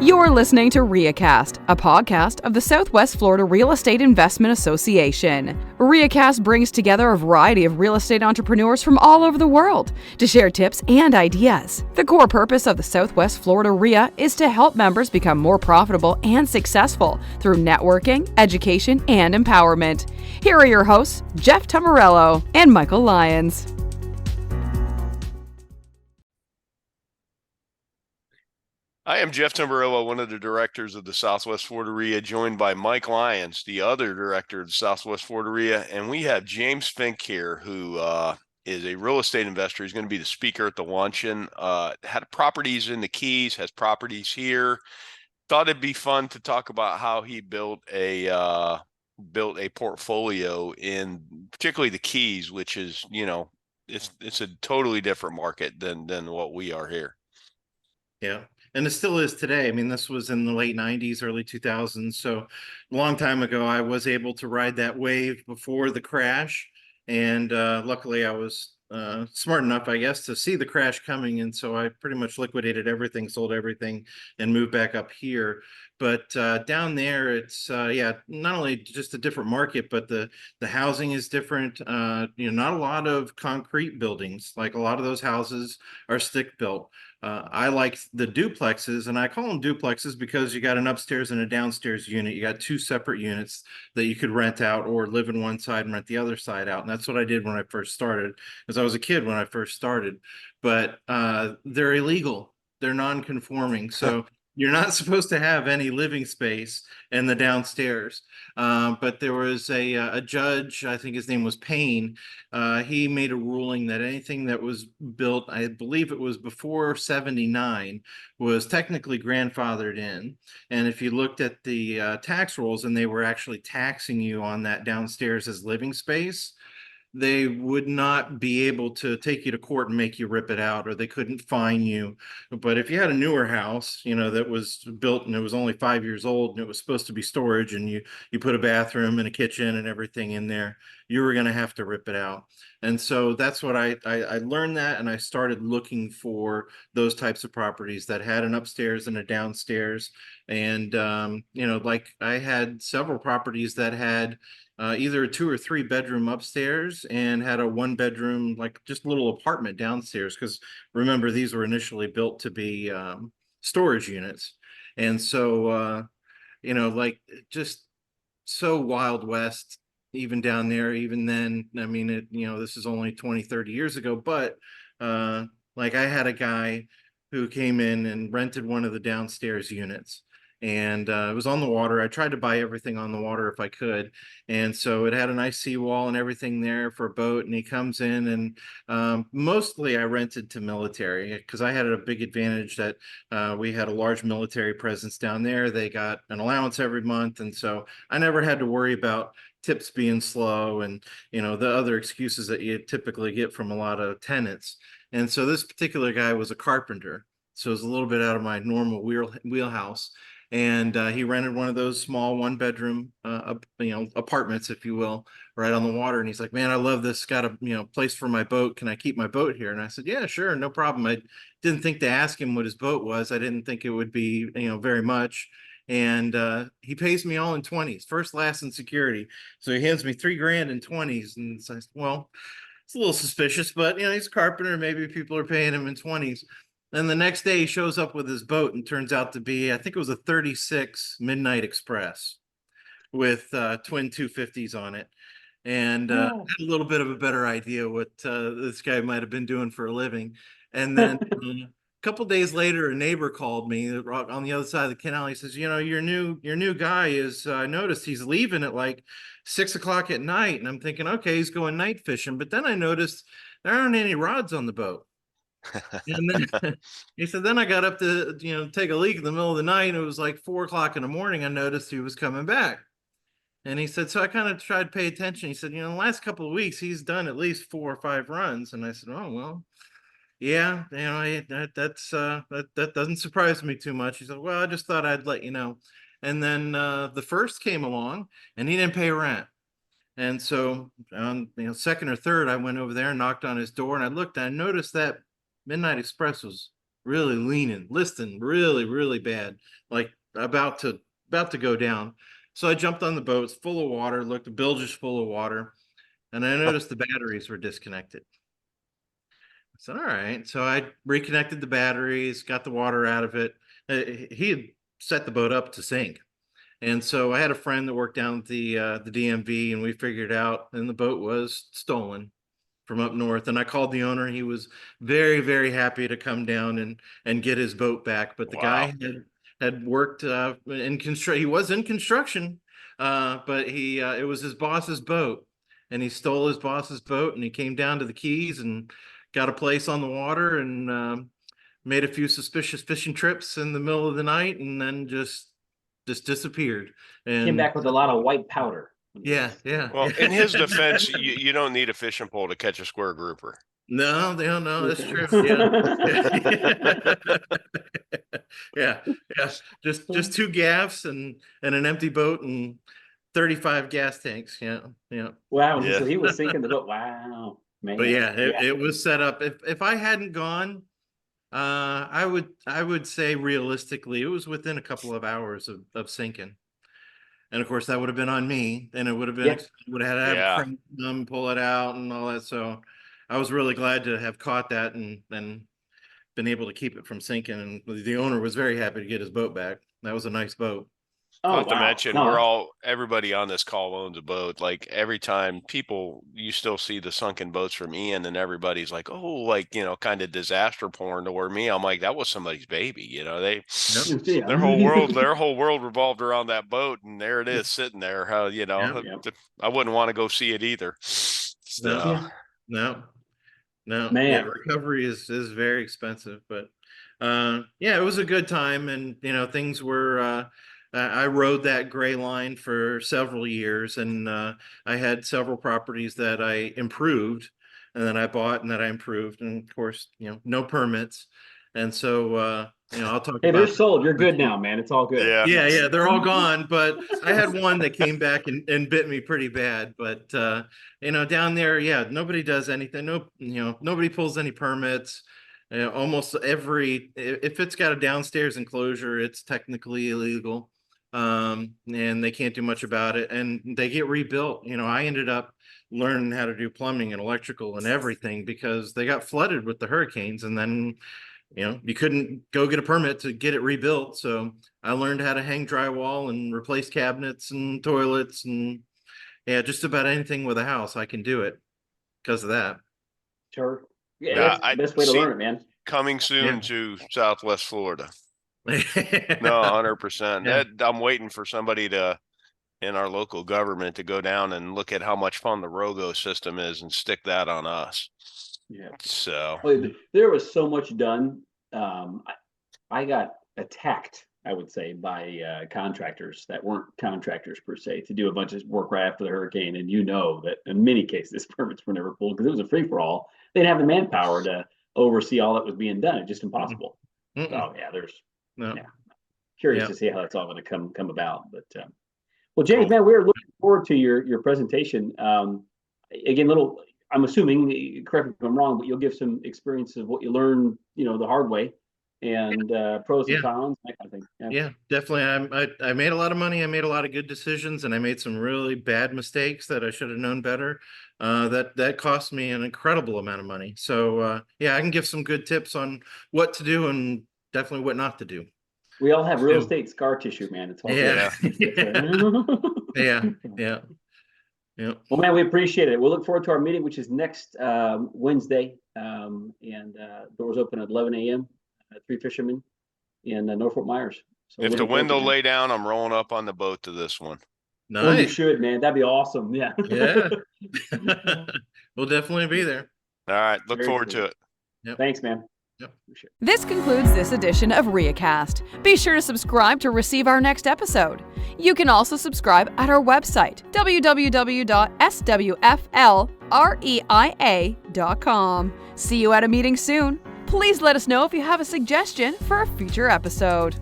You're listening to RIAcast, a podcast of the Southwest Florida Real Estate Investment Association. RIAcast brings together a variety of real estate entrepreneurs from all over the world to share tips and ideas. The core purpose of the Southwest Florida RIA is to help members become more profitable and successful through networking, education, and empowerment. Here are your hosts, Jeff Tamarello and Michael Lyons. I am Jeff Tamburello, one of the directors of the Southwest Florida RIA, joined by Mike Lyons, the other director of the Southwest Florida RIA, and we have James Fink here, who is a real estate investor. He's going to be the speaker at the luncheon. Had properties in the Keys, has properties here. Thought it'd be fun to talk about how he built a portfolio in particularly the Keys, which is, it's a totally different market than what we are here. Yeah. And it still is today. I mean, this was in the late 90s, early 2000s. So a long time ago, I was able to ride that wave before the crash. And luckily, I was smart enough, I guess, to see the crash coming. And so I pretty much liquidated everything, sold everything, and moved back up here. But down there, it's, not only just a different market, but the housing is different. Not a lot of concrete buildings. Like a lot of those houses are stick built. I like the duplexes, and I call them duplexes because you got an upstairs and a downstairs unit. You got two separate units that you could rent out or live in one side and rent the other side out. And that's what I did when I first started, because I was a kid when I first started. But they're illegal. They're non-conforming. So you're not supposed to have any living space in the downstairs. But there was a judge, I think his name was Payne. He made a ruling that anything that was built, I believe it was before 79, was technically grandfathered in. And if you looked at the tax rolls and they were actually taxing you on that downstairs as living space, they would not be able to take you to court and make you rip it out, or they couldn't fine you. But if you had a newer house, that was built and it was only 5 years old and it was supposed to be storage, and you put a bathroom and a kitchen and everything in there, you were going to have to rip it out. And so that's what I learned that, and I started looking for those types of properties that had an upstairs and a downstairs. And like I had several properties that had either a 2 or 3 bedroom upstairs and had a 1 bedroom, like just a little apartment downstairs. Because remember, these were initially built to be storage units. And so, just so Wild West, even down there, even then. I mean, this is only 20, 30 years ago, but like I had a guy who came in and rented one of the downstairs units. And it was on the water. I tried to buy everything on the water if I could. And so it had a nice seawall and everything there for a boat. And he comes in, and mostly I rented to military, because I had a big advantage that we had a large military presence down there. They got an allowance every month. And so I never had to worry about tips being slow and, the other excuses that you typically get from a lot of tenants. And so this particular guy was a carpenter. So it was a little bit out of my normal wheelhouse. And he rented one of those small 1 bedroom, apartments, if you will, right on the water. And he's like, "Man, I love this. Got a, place for my boat. Can I keep my boat here?" And I said, "Yeah, sure. No problem." I didn't think to ask him what his boat was. I didn't think it would be, very much. And he pays me all in 20s, first, last, and security. So he hands me $3,000 in 20s. And so I said, well, it's a little suspicious, but, he's a carpenter. Maybe people are paying him in 20s. Then the next day he shows up with his boat, and turns out to be, I think it was a 36 Midnight Express with twin 250s on it. And had a little bit of a better idea what this guy might have been doing for a living. And then a couple days later, a neighbor called me on the other side of the canal. He says, your new guy is, I noticed he's leaving at like 6 o'clock at night. And I'm thinking, okay, he's going night fishing. But then I noticed there aren't any rods on the boat. And then he said, then I got up to, take a leak in the middle of the night. And it was like 4 o'clock in the morning. I noticed he was coming back. And he said, so I kind of tried to pay attention. He said, the last couple of weeks, he's done at least 4 or 5 runs. And I said, oh, well, yeah, that doesn't surprise me too much. He said, well, I just thought I'd let you know. And then the first came along, and he didn't pay rent. And so on, second or third, I went over there and knocked on his door, and I looked, and I noticed that Midnight Express was really leaning, listing really, really bad, like about to go down. So I jumped on the boat. It's full of water. Looked, the bilge is full of water, and I noticed the batteries were disconnected. I said, "All right." So I reconnected the batteries, got the water out of it. He had set the boat up to sink. And so I had a friend that worked down at the DMV, and we figured out, and the boat was stolen from up north. And I called the owner. He was very, very happy to come down and get his boat back. But the guy had worked in construction. He was in construction, but he it was his boss's boat, and he stole his boss's boat, and he came down to the Keys and got a place on the water, and made a few suspicious fishing trips in the middle of the night, and then just disappeared. And Came back with a lot of white powder. yeah. Well, in his defense, you don't need a fishing pole to catch a square grouper. No, they don't know. That's true. Yeah. Yeah. Just two gaffs and an empty boat and 35 gas tanks. Yeah. Wow. Yeah. So he was sinking the boat. Wow, man. But yeah, it was set up. If I hadn't gone, I would say realistically, it was within a couple of hours of sinking. And of course, that would have been on me, and it would have been would have had to crank them, pull it out, and all that. So I was really glad to have caught that and been able to keep it from sinking. And the owner was very happy to get his boat back. That was a nice boat. Oh, Not to wow. mention, No. everybody on this call owns a boat. Like every time you still see the sunken boats from Ian, and everybody's like, oh, like, kind of disaster porn to where I'm like, that was somebody's baby. Yeah. Their whole world revolved around that boat, and there it is sitting there. How, I wouldn't want to go see it either. So, No. Man. Yeah, recovery is very expensive, but yeah, it was a good time. And things were I rode that gray line for several years, and I had several properties that I improved, and then I bought, and that I improved, and of course, no permits. And so I'll talk Hey, about they're sold. You're good now, man. It's all good. yeah. they're all gone. But I had one that came back and bit me pretty bad. But down there, nobody does anything. Nobody pulls any permits. Almost if it's got a downstairs enclosure, it's technically illegal. And they can't do much about it, and they get rebuilt. I ended up learning how to do plumbing and electrical and everything because they got flooded with the hurricanes, and then you couldn't go get a permit to get it rebuilt. So I learned how to hang drywall and replace cabinets and toilets, and just about anything with a house I can do it because of that. Sure. Yeah, that's the best way to learn it, man. Coming soon to Southwest Florida. No, 100%. I'm waiting for somebody in our local government to go down and look at how much fun the Rogo system is and stick that on us. Yeah. So there was so much done. I got attacked, I would say, by contractors that weren't contractors per se, to do a bunch of work right after the hurricane. And that in many cases permits were never pulled because it was a free for all. They didn't have the manpower to oversee all that was being done. It's just impossible. So curious to see how that's all going to come about. But well, James, man, we're looking forward to your presentation. Again, I'm assuming, correct me if I'm wrong, but you'll give some experience of what you learned, the hard way, and pros and cons, that kind of thing. Yeah, definitely. I made a lot of money. I made a lot of good decisions, and I made some really bad mistakes that I should have known better. That cost me an incredible amount of money. So I can give some good tips on what to do and definitely what not to do. We all have real estate scar tissue, man. It's all Yeah. Well, man, we appreciate it. We'll look forward to our meeting, which is next Wednesday, and doors open at 11 a.m. Three Fishermen in Norfolk Myers. So if the wind will lay down, I'm rolling up on the boat to this one. Nice. Well, you should, man. That'd be awesome. Yeah. We'll definitely be there. All right. Look forward to it. Yep. Thanks, man. Yep. This concludes this edition of RIAcast. Be sure to subscribe to receive our next episode. You can also subscribe at our website, www.swflreia.com. See you at a meeting soon. Please let us know if you have a suggestion for a future episode.